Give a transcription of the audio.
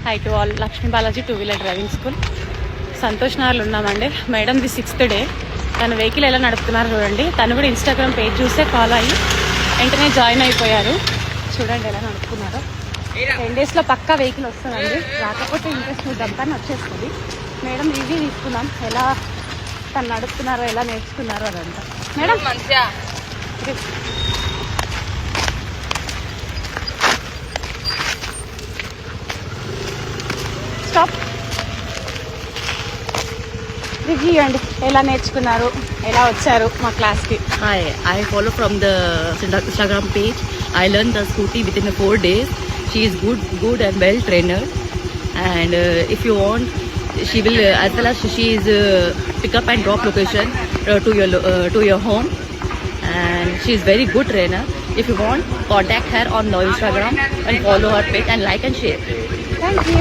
High to all. Lakshmi Balaji 2-వీలర్ driving school Santosh నగర్లో ఉన్నామండి. మేడంది 6th డే. తను వెహికల్ ఎలా నడుపుతున్నారు చూడండి. తను కూడా ఇన్స్టాగ్రామ్ పేజ్ చూస్తే ఫాలో అయ్యి వెంటనే జాయిన్ అయిపోయారు. చూడండి ఎలా నడుపుతున్నారో. 10 daysలో పక్కా వెహికల్ వస్తుందండి. రాకపోతే ఇంట్రెస్ట్ చూద్దాం కానీ వచ్చేస్తుంది. మేడం రివ్యూ తీసుకున్నాం ఎలా తను నడుపుతున్నారో ఎలా నేర్చుకున్నారో అదంతా. మేడం మంచిగా స్టాప్ రివ్యూ అండి. ఎలా నేర్చుకున్నారు, ఎలా వచ్చారు మా క్లాస్కి? Hi, I follow from the Instagram page. I learned the scooty within 4 days. She is good and well trainer. And if you want, she will as well as she is pick up and drop location to your home. And she is very good trainer. If you want, contact her on the Instagram and follow her page and like and share. Thank you.